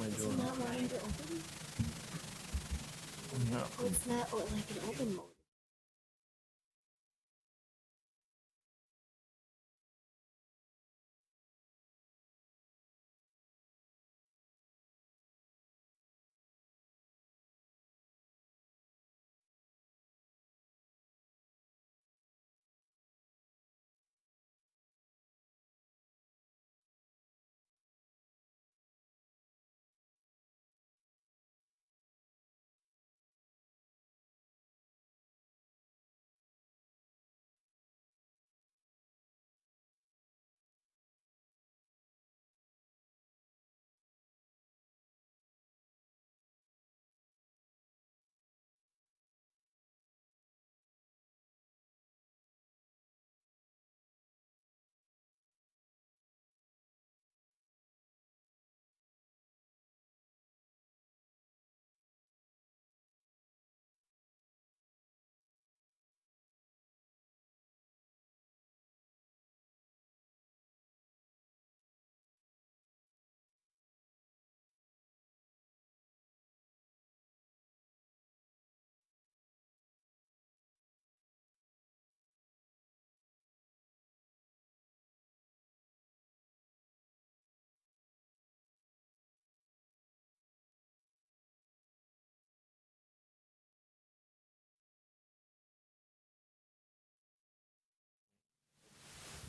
am I Is it doing? not wanting to open? No. Oh, it's not like an open mode.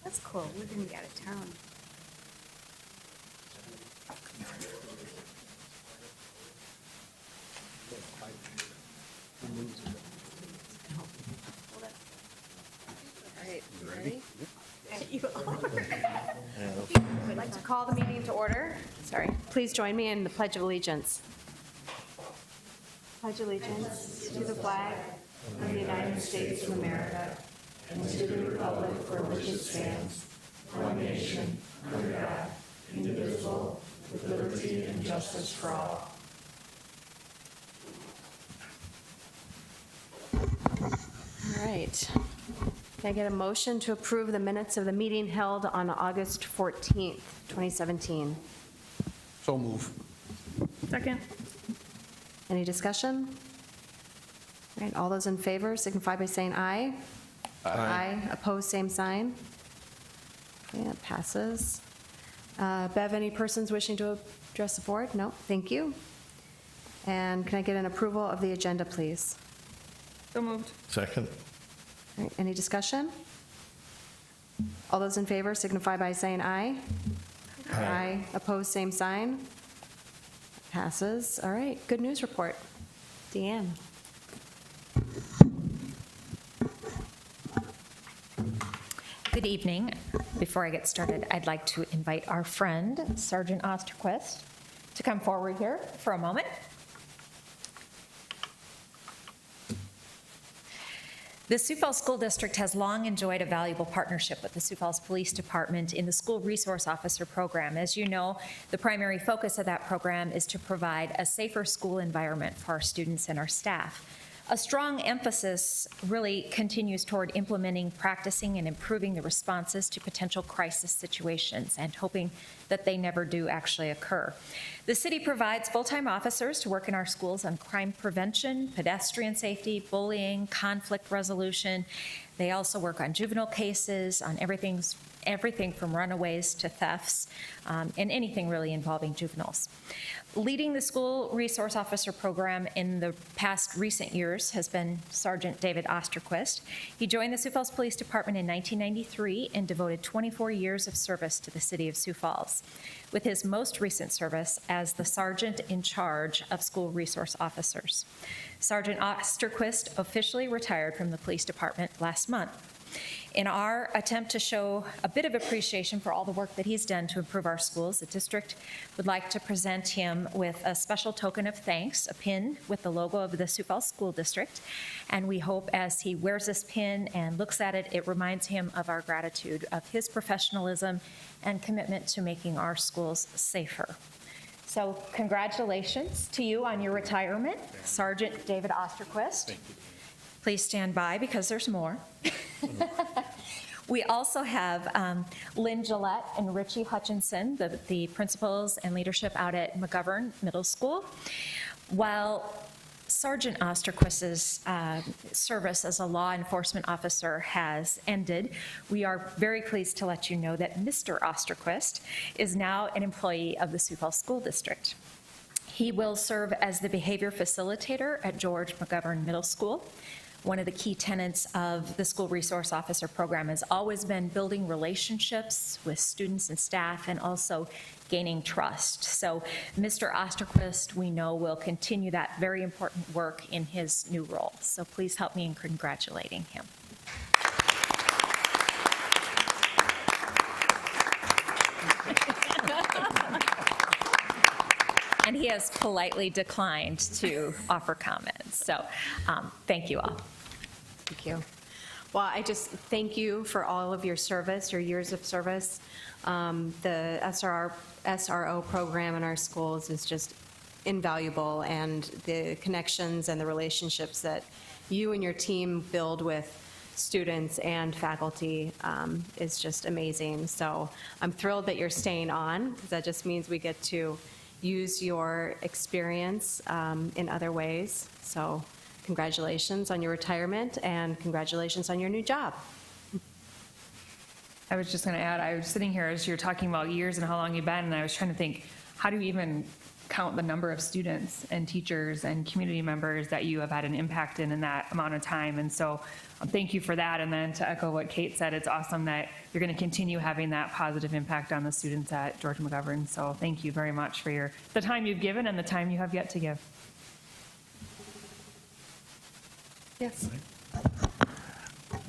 That's cool. We're gonna be out of town. All right, you ready? You are. I'd like to call the meeting to order. Sorry. Please join me in the Pledge of Allegiance. Pledge allegiance to the flag of the United States of America and to the republic for which it stands, one nation, under God, indivisible, with liberty and justice for all. All right. Can I get a motion to approve the minutes of the meeting held on August 14th, 2017? So move. Second. Any discussion? All right, all those in favor signify by saying aye. Aye. Opposed, same sign. Okay, that passes. Bev, any persons wishing to address the board? No, thank you. And can I get an approval of the agenda, please? So moved. Second. All right, any discussion? All those in favor signify by saying aye. Aye. Opposed, same sign. Passes. All right, good news report. Deanne. Good evening. Before I get started, I'd like to invite our friend, Sergeant Osterquist, to come forward here for a moment. The Sioux Falls School District has long enjoyed a valuable partnership with the Sioux Falls Police Department in the School Resource Officer Program. As you know, the primary focus of that program is to provide a safer school environment for our students and our staff. A strong emphasis really continues toward implementing, practicing, and improving the responses to potential crisis situations and hoping that they never do actually occur. The city provides full-time officers to work in our schools on crime prevention, pedestrian safety, bullying, conflict resolution. They also work on juvenile cases, on everything from runaways to thefts, and anything really involving juveniles. Leading the School Resource Officer Program in the past recent years has been Sergeant David Osterquist. He joined the Sioux Falls Police Department in 1993 and devoted 24 years of service to the city of Sioux Falls, with his most recent service as the Sergeant in charge of School Resource Officers. Sergeant Osterquist officially retired from the police department last month. In our attempt to show a bit of appreciation for all the work that he's done to improve our schools, the district would like to present him with a special token of thanks, a pin with the logo of the Sioux Falls School District. And we hope as he wears this pin and looks at it, it reminds him of our gratitude, of his professionalism and commitment to making our schools safer. So congratulations to you on your retirement, Sergeant David Osterquist. Thank you. Please stand by because there's more. We also have Lynn Gillette and Richie Hutchinson, the principals and leadership out at McGovern Middle School. While Sergeant Osterquist's service as a law enforcement officer has ended, we are very pleased to let you know that Mr. Osterquist is now an employee of the Sioux Falls School District. He will serve as the behavior facilitator at George McGovern Middle School. One of the key tenets of the School Resource Officer program has always been building relationships with students and staff and also gaining trust. So Mr. Osterquist, we know, will continue that very important work in his new role. So please help me in congratulating him. And he has politely declined to offer comments. So thank you all. Thank you. Well, I just thank you for all of your service, your years of service. The SRO program in our schools is just invaluable, and the connections and the relationships that you and your team build with students and faculty is just amazing. So I'm thrilled that you're staying on, because that just means we get to use your experience in other ways. So congratulations on your retirement, and congratulations on your new job. I was just going to add, I was sitting here as you're talking about years and how long you've been, and I was trying to think, how do you even count the number of students and teachers and community members that you have had an impact in that amount of time? And so thank you for that. And then to echo what Kate said, it's awesome that you're going to continue having that positive impact on the students at George McGovern. So thank you very much for the time you've given and the time you have yet to give. Yes.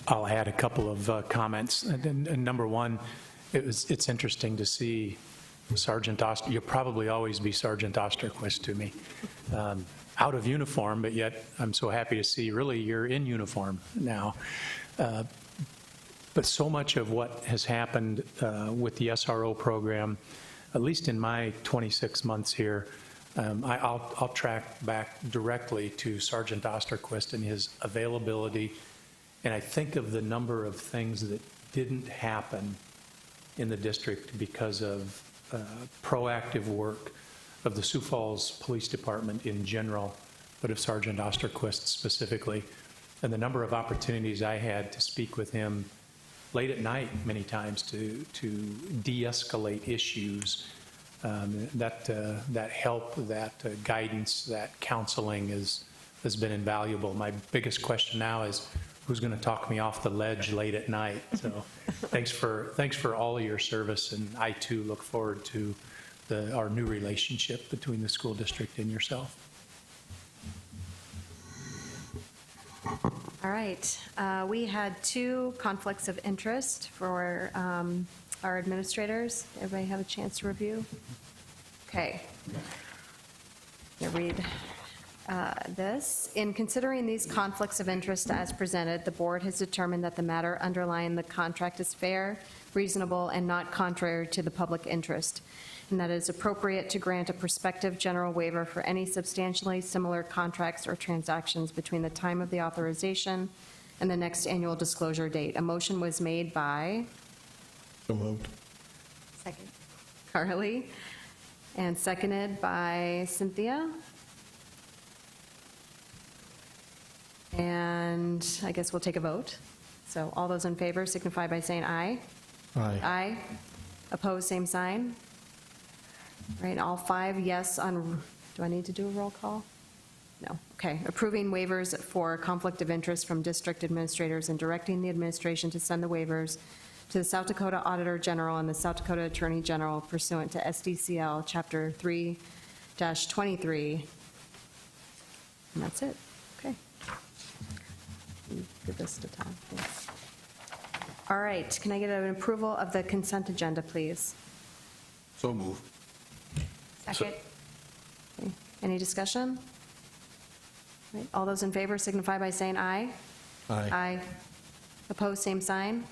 I'll add a couple of comments. And number one, it's interesting to see Sergeant Oster. You'll probably always be Sergeant Osterquist to me. Out of uniform, but yet I'm so happy to see really you're in uniform now. But so much of what has happened with the SRO program, at least in my 26 months here, I'll track back directly to Sergeant Osterquist and his availability. And I think of the number of things that didn't happen in the district because of proactive work of the Sioux Falls Police Department in general, but of Sergeant Osterquist specifically. And the number of opportunities I had to speak with him late at night many times to de-escalate issues. That help, that guidance, that counseling has been invaluable. My biggest question now is, who's going to talk me off the ledge late at night? So thanks for all of your service, and I too look forward to our new relationship between the school district and yourself. All right. We had 2 conflicts of interest for our administrators. Everybody have a chance to review? Okay. I'm going to read this. In considering these conflicts of interest as presented, the board has determined that the matter underlying the contract is fair, reasonable, and not contrary to the public interest, and that it is appropriate to grant a prospective general waiver for any substantially similar contracts or transactions between the time of the authorization and the next annual disclosure date. A motion was made by So moved. Second. Carly, and seconded by Cynthia. And I guess we'll take a vote. So all those in favor signify by saying aye. Aye. Aye. Opposed, same sign. All right, all 5 yes on, do I need to do a roll call? No. Okay. Approving waivers for conflict of interest from district administrators and directing the administration to send the waivers to the South Dakota Auditor General and the South Dakota Attorney General pursuant to SDCL Chapter 3-23. And that's it. Okay. Give this to Tom. Thanks. All right. Can I get an approval of the consent agenda, please? So moved. Second. Okay. Any discussion? All right. All those in favor signify by saying aye. Aye. Aye. Opposed, same sign.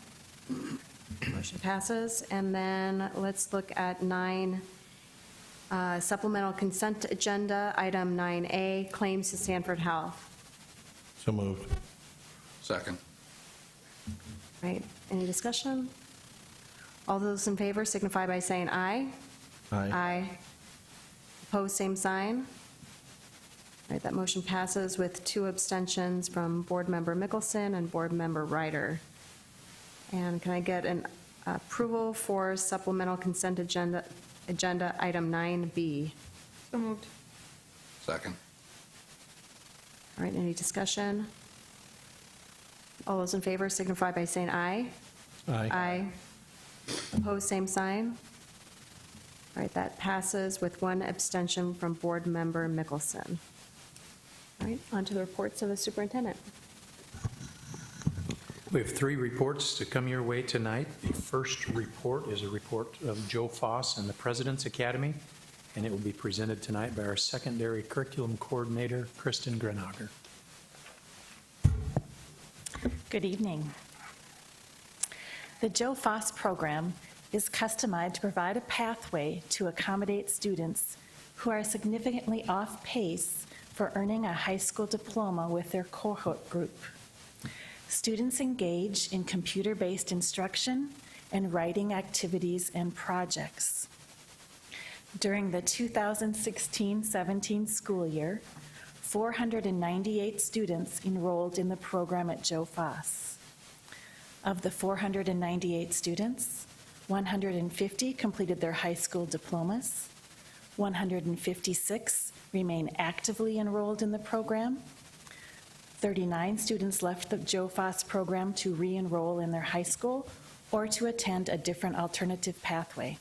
Motion passes. And then let's look at 9, supplemental consent agenda, item 9A, claims to Sanford Health. So moved. Second. Right. Any discussion? All those in favor signify by saying aye. Aye. Opposed, same sign. All right, that motion passes with 2 abstentions from Board Member Mickelson and Board Member Ryder. And can I get an approval for supplemental consent agenda item 9B? So moved. Second. All right, any discussion? All those in favor signify by saying aye. Aye. Opposed, same sign. All right, that passes with 1 abstention from Board Member Mickelson. All right, on to the reports of the superintendent. We have 3 reports to come your way tonight. The first report is a report of Joe Foss and the President's Academy, and it will be presented tonight by our secondary curriculum coordinator, Kristen Grenhager. Good evening. The Joe Foss program is customized to provide a pathway to accommodate students who are significantly off pace for earning a high school diploma with their cohort group. Students engage in computer-based instruction and writing activities and projects. During the 2016-17 school year, 498 students enrolled in the program at Joe Foss. Of the 498 students, 150 completed their high school diplomas, 156 remain actively enrolled in the program, 39 students left the Joe Foss program to re-enroll in their high school or to attend a different alternative pathway,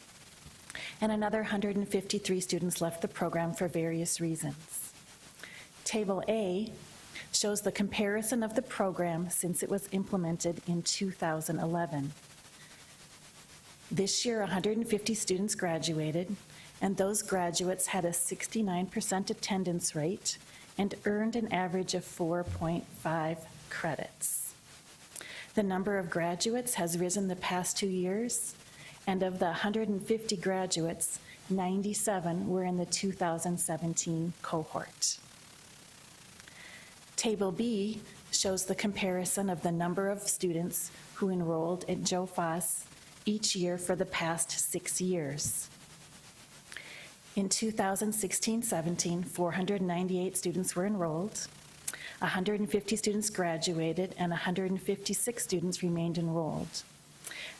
and another 153 students left the program for various reasons. Table A shows the comparison of the program since it was implemented in 2011. This year, 150 students graduated, and those graduates had a 69% attendance rate and earned an average of 4.5 credits. The number of graduates has risen the past 2 years, and of the 150 graduates, 97 were in the 2017 cohort. Table B shows the comparison of the number of students who enrolled at Joe Foss each year for the past 6 years. In 2016-17, 498 students were enrolled, 150 students graduated, and 156 students remained enrolled.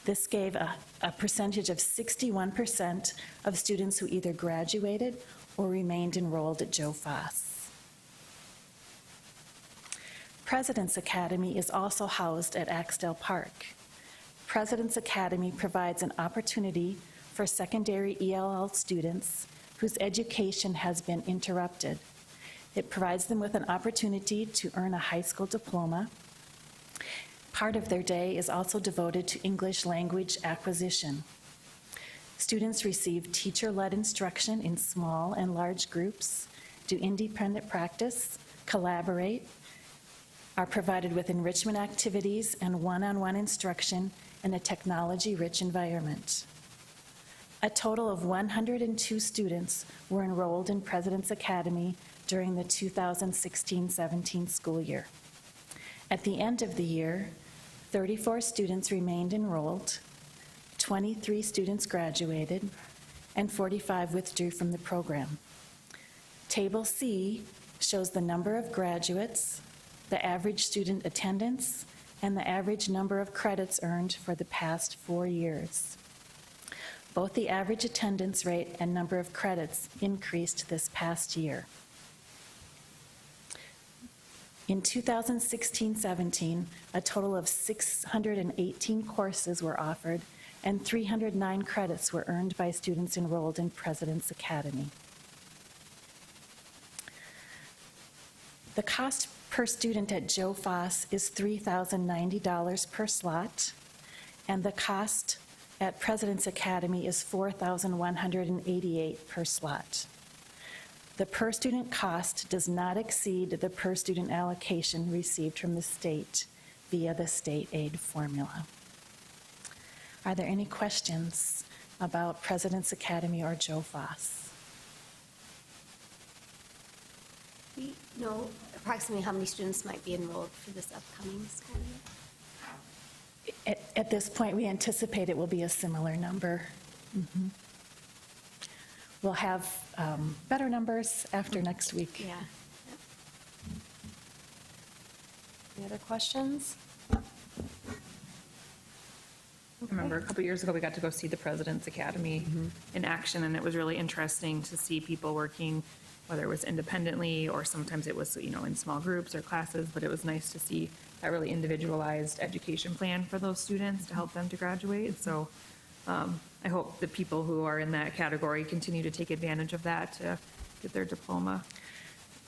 This gave a percentage of 61% of students who either graduated or remained enrolled at Joe Foss. President's Academy is also housed at Axtell Park. President's Academy provides an opportunity for secondary ELL students whose education has been interrupted. It provides them with an opportunity to earn a high school diploma. Part of their day is also devoted to English language acquisition. Students receive teacher-led instruction in small and large groups, do independent practice, collaborate, are provided with enrichment activities and one-on-one instruction in a technology-rich environment. A total of 102 students were enrolled in President's Academy during the 2016-17 school year. At the end of the year, 34 students remained enrolled, 23 students graduated, and 45 withdrew from the program. Table C shows the number of graduates, the average student attendance, and the average number of credits earned for the past 4 years. Both the average attendance rate and number of credits increased this past year. In 2016-17, a total of 618 courses were offered and 309 credits were earned by students enrolled in President's Academy. The cost per student at Joe Foss is $3,090 per slot, and the cost at President's Academy is $4,188 per slot. The per-student cost does not exceed the per-student allocation received from the state via the state aid formula. Are there any questions about President's Academy or Joe Foss? We know approximately how many students might be enrolled for this upcoming school year? At this point, we anticipate it will be a similar number. Mhm. We'll have better numbers after next week. Yeah. Any other questions? I remember a couple years ago, we got to go see the President's Academy in action, and it was really interesting to see people working, whether it was independently or sometimes it was, in small groups or classes, but it was nice to see that really individualized education plan for those students to help them to graduate. So I hope the people who are in that category continue to take advantage of that to get their diploma.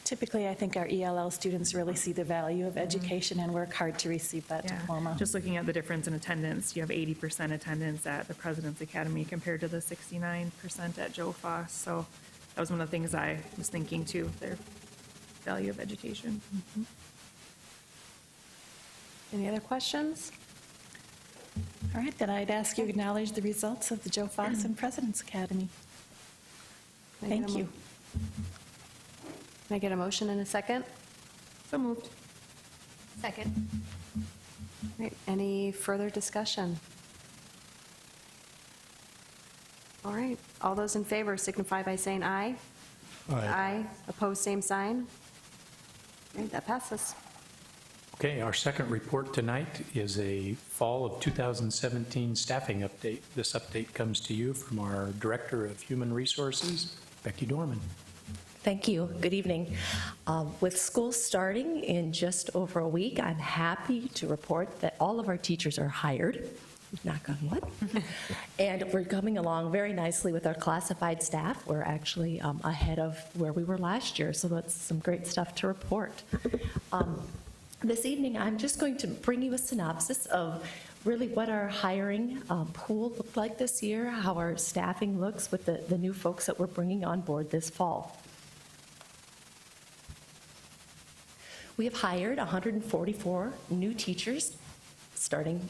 Typically, I think our ELL students really see the value of education and work hard to receive that Yeah. diploma. Just looking at the difference in attendance, you have 80% attendance at the President's Academy compared to the 69% at Joe Foss. So that was one of the things I was thinking too, their value of education. Any other questions? All right, then I'd ask you to acknowledge the results of the Joe Foss and President's Academy. Can I get a Thank you. Can I get a motion in a second? So moved. Second. Right, any further discussion? All right, all those in favor signify by saying aye. Aye. Opposed, same sign. All right, that passes. Okay, our second report tonight is a fall of 2017 staffing update. This update comes to you from our Director of Human Resources, Becky Dorman. Thank you. Good evening. With school starting in just over a week, I'm happy to report that all of our teachers are hired, knock on wood, and we're coming along very nicely with our classified staff. We're actually ahead of where we were last year, so that's some great stuff to report. This evening, I'm just going to bring you a synopsis of really what our hiring pool looked like this year, how our staffing looks with the new folks that we're bringing on board this fall. We have hired 144 new teachers starting,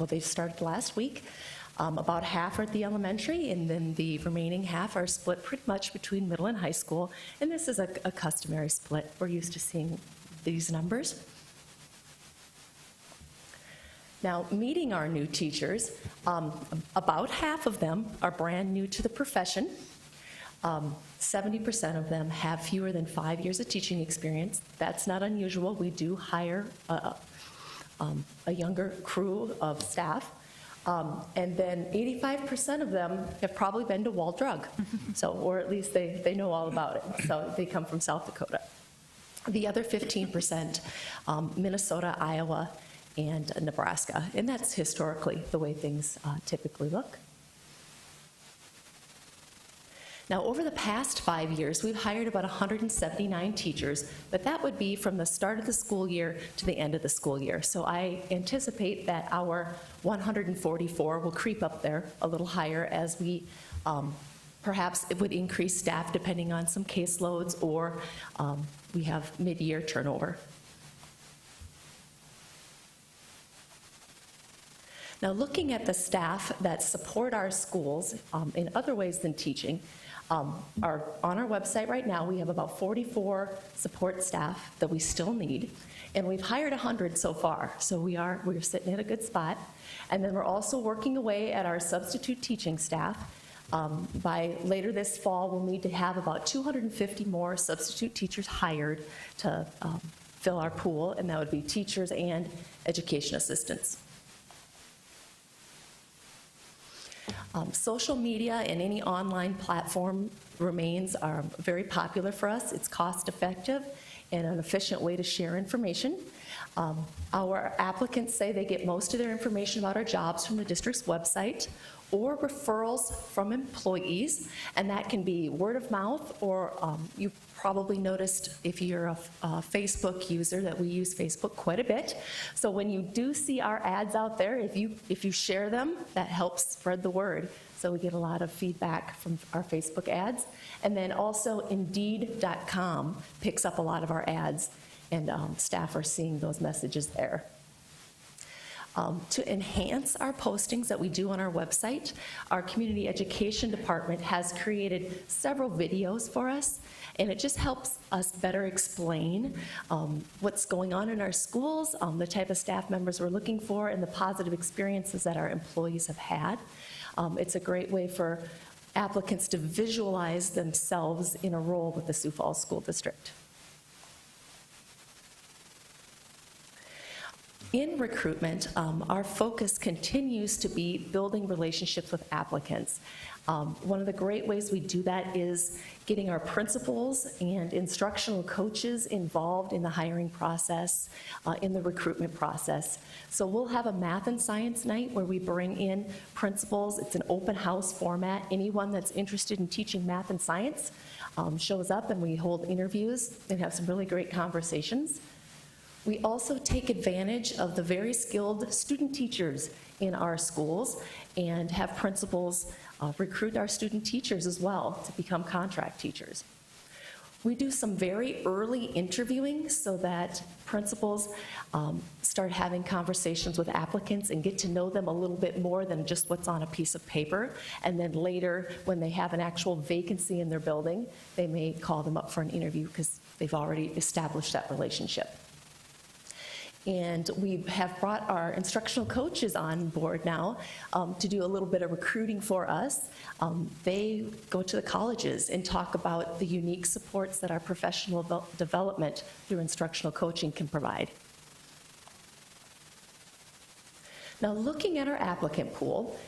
they started last week. About half are at the elementary, and then the remaining half are split pretty much between middle and high school. And this is a customary split. We're used to seeing these numbers. Now, meeting our new teachers, about half of them are brand new to the profession. 70% of them have fewer than 5 years of teaching experience. That's not unusual. We do hire a younger crew of staff. And then 85% of them have probably been to Wall Drug, or at least they know all about it. So they come from South Dakota. The other 15%, Minnesota, Iowa, and Nebraska. And that's historically the way things typically look. Now, over the past 5 years, we've hired about 179 teachers, but that would be from the start of the school year to the end of the school year. So I anticipate that our 144 will creep up there a little higher as we perhaps it would increase staff depending on some caseloads, or we have mid-year turnover. Now, looking at the staff that support our schools in other ways than teaching, on our website right now, we have about 44 support staff that we still need, and we've hired 100 so far, so we're sitting at a good spot. And then we're also working away at our substitute teaching staff. By later this fall, we'll need to have about 250 more substitute teachers hired to fill our pool, and that would be teachers and education assistants. Social media and any online platform remains very popular for us. It's cost effective and an efficient way to share information. Our applicants say they get most of their information about our jobs from the district's website or referrals from employees, and that can be word of mouth, or you probably noticed if you're a Facebook user that we use Facebook quite a bit. So when you do see our ads out there, if you share them, that helps spread the word. So we get a lot of feedback from our Facebook ads. And then also Indeed.com picks up a lot of our ads, and staff are seeing those messages there. To enhance our postings that we do on our website, our community education department has created several videos for us, and it just helps us better explain what's going on in our schools, the type of staff members we're looking for, and the positive experiences that our employees have had. It's a great way for applicants to visualize themselves in a role with the Sioux Falls School District. In recruitment, our focus continues to be building relationships with applicants. One of the great ways we do that is getting our principals and instructional coaches involved in the hiring process, in the recruitment process. So we'll have a math and science night where we bring in principals. It's an open house format. Anyone that's interested in teaching math and science shows up, and we hold interviews and have some really great conversations. We also take advantage of the very skilled student teachers in our schools and have principals recruit our student teachers as well to become contract teachers. We do some very early interviewing so that principals start having conversations with applicants and get to know them a little bit more than just what's on a piece of paper. And then later, when they have an actual vacancy in their building, they may call them up for an interview because they've already established that relationship. And we have brought our instructional coaches on board now to do a little bit of recruiting for us. They go to the colleges and talk about the unique supports that our professional development through instructional coaching can provide. Now, looking at our applicant pool,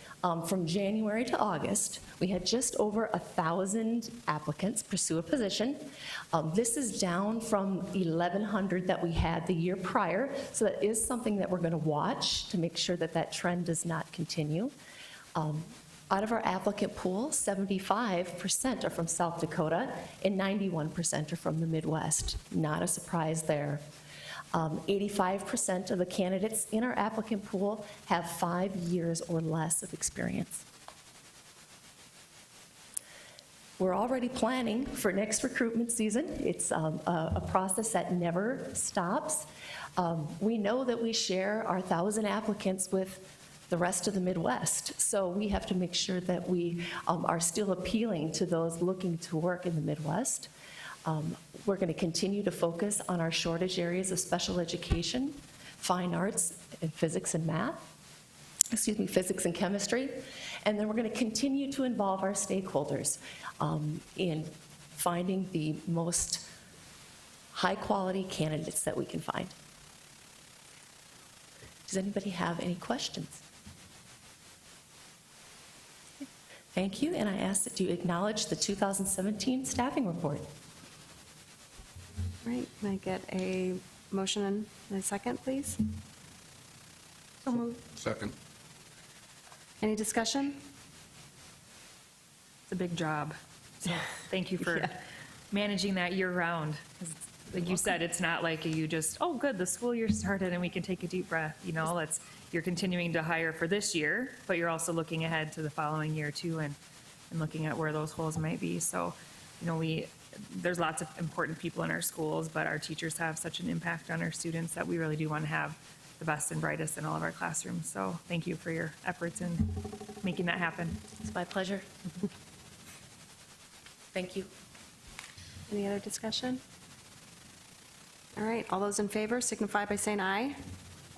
from January to August, we had just over 1,000 applicants pursue a position. This is down from 1,100 that we had the year prior, so that is something that we're going to watch to make sure that that trend does not continue. Out of our applicant pool, 75% are from South Dakota and 91% are from the Midwest. Not a surprise there. 85% of the candidates in our applicant pool have 5 years or less of experience. We're already planning for next recruitment season. It's a process that never stops. We know that we share our 1,000 applicants with the rest of the Midwest, so we have to make sure that we are still appealing to those looking to work in the Midwest. We're going to continue to focus on our shortage areas of special education, fine arts, and physics and chemistry. And then we're going to continue to involve our stakeholders in finding the most high-quality candidates that we can find. Does anybody have any questions? Thank you, and I ask that you acknowledge the 2017 staffing report. All right, can I get a motion and a second, please? So moved. Second. Any discussion? It's a big job. So thank you for managing that year-round. 'Cause like you said, it's not like you just, oh, good, the school year started and we can take a deep breath. You know, you're continuing to hire for this year, but you're also looking ahead to the following year too, and looking at where those holes might be. So, you know, there's lots of important people in our schools, but our teachers have such an impact on our students that we really do want to have the best and brightest in all of our classrooms. So thank you for your efforts in making that happen. It's my pleasure. Thank you. Any other discussion? All right, all those in favor signify by saying aye.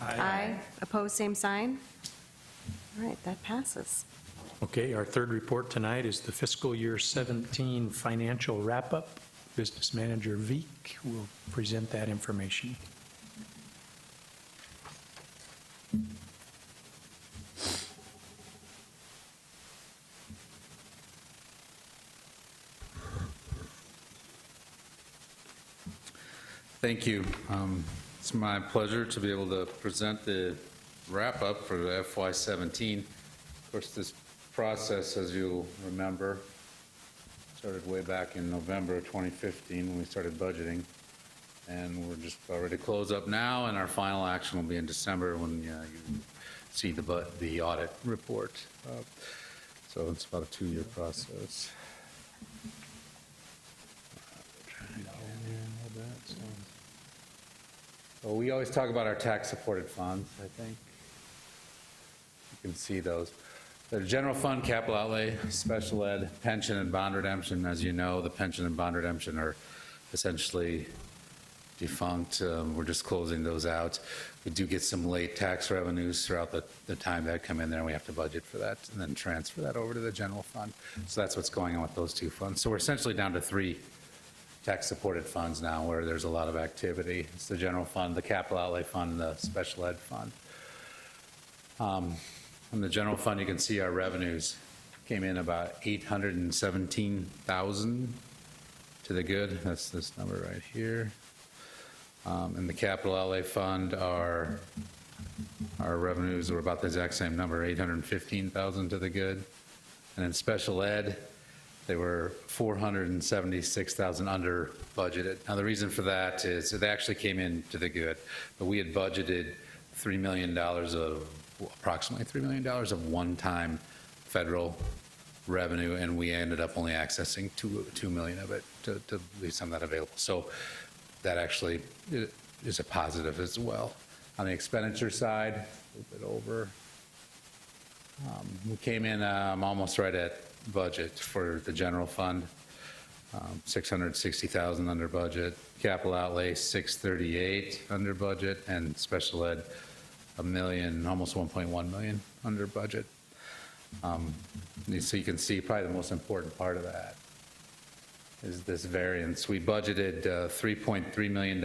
Aye. Opposed, same sign. All right, that passes. Okay, our third report tonight is the fiscal year 17 financial wrap-up. Business Manager Veek will present that information. Thank you. It's my pleasure to be able to present the wrap-up for the FY17. Of course, this process, as you'll remember, started way back in November of 2015 when we started budgeting. And we're just already closed up now, and our final action will be in December when you see the audit report. So it's about a 2-year process. Well, we always talk about our tax-supported funds, I think. You can see those. The general fund, capital outlay, special ed, pension and bond redemption. As you know, the pension and bond redemption are essentially defunct. We're just closing those out. We do get some late tax revenues throughout the time that come in there, and we have to budget for that and then transfer that over to the general fund. So that's what's going on with those two funds. So we're essentially down to 3 tax-supported funds now where there's a lot of activity. It's the general fund, the capital outlay fund, the special ed fund. In the general fund, you can see our revenues came in about 817,000 to the good. That's this number right here. In the capital outlay fund, our revenues were about the exact same number, 815,000 to the good. And in special ed, they were 476,000 under budgeted. Now, the reason for that is they actually came in to the good, but we had budgeted approximately $3 million of one-time federal revenue, and we ended up only accessing $2 million of it to leave some of that available. So that actually is a positive as well. On the expenditure side, a little bit over. We came in almost right at budget for the general fund, 660,000 under budget. Capital outlay, 638 under budget, and special ed, $1 million, almost 1.1 million under budget. So you can see probably the most important part of that is this variance. We budgeted $3.3 million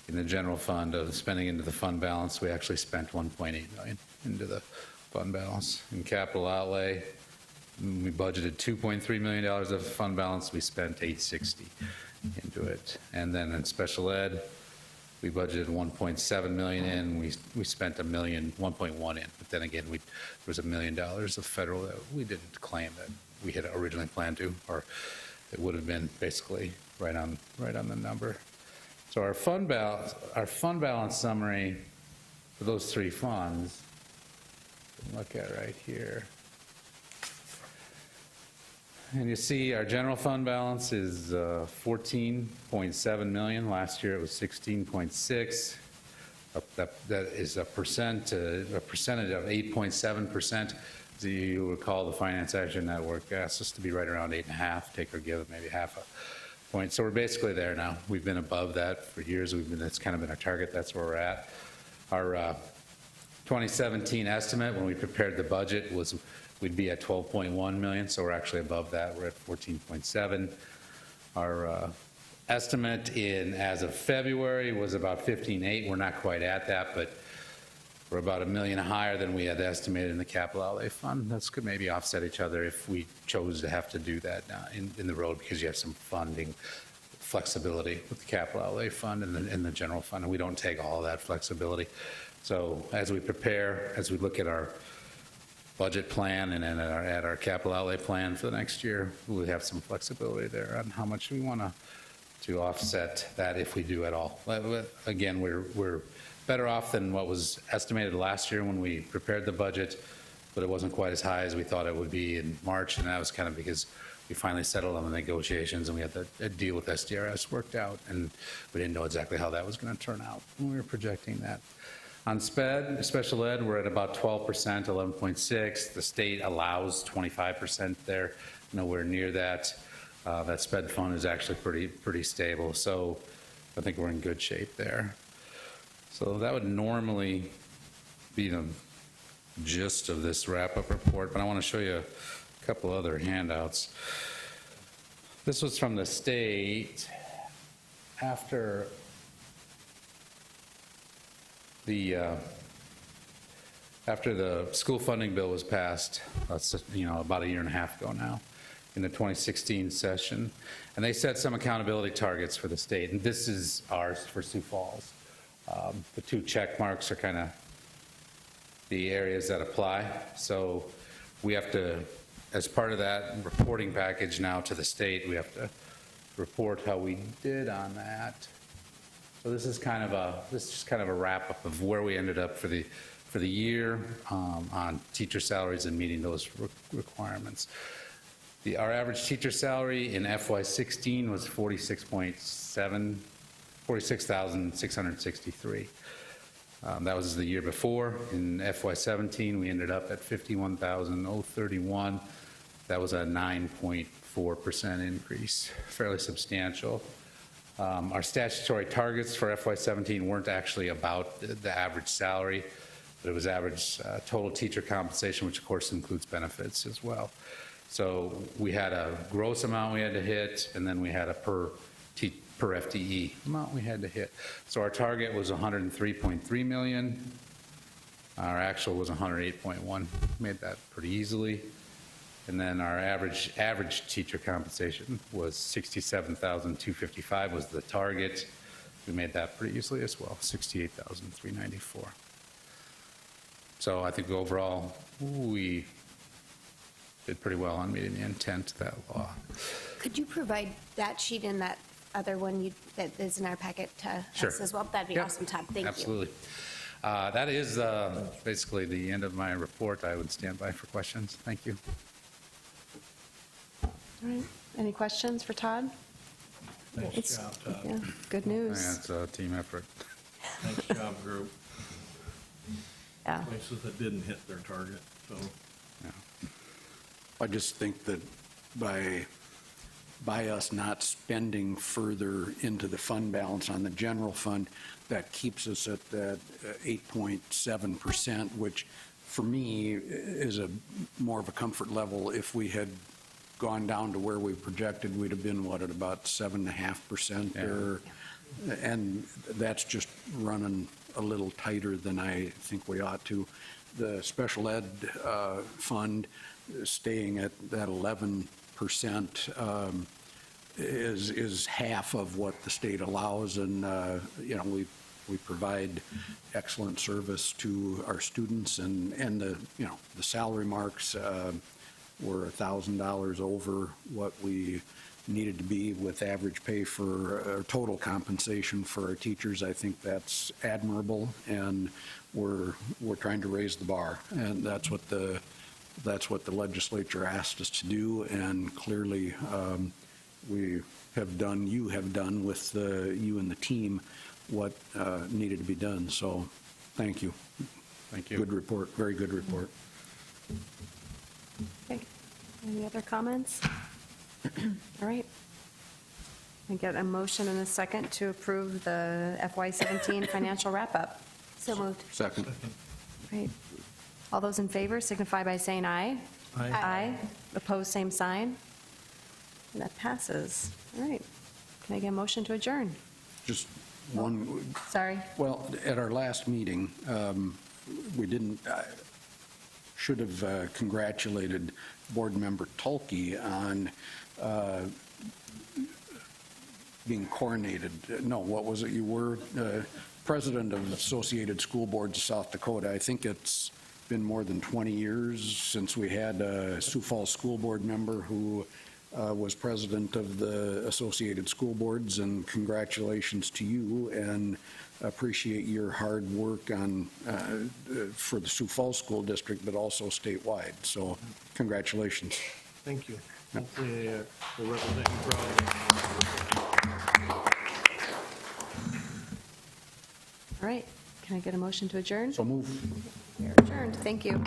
in the general fund of spending into the fund balance. We actually spent $1.8 million into the fund balance. In capital outlay, we budgeted $2.3 million of fund balance. We spent $860 into it. And then in special ed, we budgeted $1.7 million in. We spent $1.1 million in. But then again, there was $1 million of federal that we didn't claim that we had originally planned to, or it would have been basically right on the number. So our fund balance summary for those 3 funds, look at right here. And you see our general fund balance is 14.7 million. Last year it was 16.6. That is a percentage of 8.7%. As you recall, the Finance Action Network asked us to be right around 8.5, take or give maybe half a point. So we're basically there now. We've been above that for years. That's kind of been our target. That's where we're at. Our 2017 estimate when we prepared the budget was we'd be at 12.1 million, so we're actually above that. We're at 14.7. Our estimate as of February was about 15.8. We're not quite at that, but we're about $1 million higher than we had estimated in the capital outlay fund. That's could maybe offset each other if we chose to have to do that in the road, because you have some funding flexibility with the capital outlay fund and the general fund, and we don't take all of that flexibility. So as we prepare, as we look at our budget plan and then at our capital outlay plan for the next year, we'll have some flexibility there on how much we want to offset that if we do at all. Again, we're better off than what was estimated last year when we prepared the budget, but it wasn't quite as high as we thought it would be in March, and that was kind of because we finally settled on the negotiations and we had the deal with SDRS worked out, and we didn't know exactly how that was going to turn out when we were projecting that. On special ed, we're at about 12%, 11.6. The state allows 25% there, nowhere near that. That sped fund is actually pretty stable, so I think we're in good shape there. So that would normally be the gist of this wrap-up report, but I want to show you a couple other handouts. This was from the state after the school funding bill was passed, about a year and a half ago now, in the 2016 session, and they set some accountability targets for the state, and this is ours for Sioux Falls. The 2 check marks are kind of the areas that apply, so we have to, as part of that reporting package now to the state, we have to report how we did on that. So this is kind of a wrap up of where we ended up for the year on teacher salaries and meeting those requirements. Our average teacher salary in FY16 was $46,663. That was the year before. In FY17, we ended up at 51,031. That was a 9.4% increase, fairly substantial. Our statutory targets for FY17 weren't actually about the average salary, but it was average total teacher compensation, which of course includes benefits as well. So we had a gross amount we had to hit, and then we had a per FTE amount we had to hit. So our target was 103.3 million. Our actual was 108.1. Made that pretty easily. And then our average teacher compensation was 67,255 was the target. We made that pretty easily as well, 68,394. So I think overall we did pretty well on meeting the intent of that law. Could you provide that sheet and that other one that is in our packet to Sure. us as well? That'd be Yep. awesome, Todd. Thank you. Absolutely. That is basically the end of my report. I would stand by for questions. Thank you. All right. Any questions for Todd? Nice job, Todd. Yeah, good news. It's a team effort. Nice job, group. Yeah. Places that didn't hit their target, so. I just think that by us not spending further into the fund balance on the general fund, that keeps us at that 8.7%, which for me is a more of a comfort level. If we had gone down to where we projected, we'd have been, what, at about 7.5% there? And that's just running a little tighter than I think we ought to. The special ed fund staying at that 11% is half of what the state allows, and we provide excellent service to our students, and the salary marks were $1,000 over what we needed to be with average pay for total compensation for our teachers. I think that's admirable, and we're trying to raise the bar, and that's what the legislature asked us to do, and clearly you have done with you and the team what needed to be done. So thank you. Thank you. Good report, very good report. Okay. Any other comments? All right. I get a motion and a second to approve the FY17 financial wrap-up. So moved. Second. Right. All those in favor signify by saying aye. Aye. Aye. Opposed, same sign. And that passes. All right. Can I get a motion to adjourn? Just one, Sorry. well, at our last meeting, we didn't, should have congratulated Board Member Tulke on being coronated. No, what was it? You were president of Associated School Boards of South Dakota. I think it's been more than 20 years since we had a Sioux Falls School Board member who was president of the Associated School Boards, and congratulations to you, and appreciate your hard work on for the Sioux Falls School District, but also statewide. So congratulations. Thank you. Hopefully, we'll represent you proudly. All right. Can I get a motion to adjourn? So move. We're adjourned. Thank you.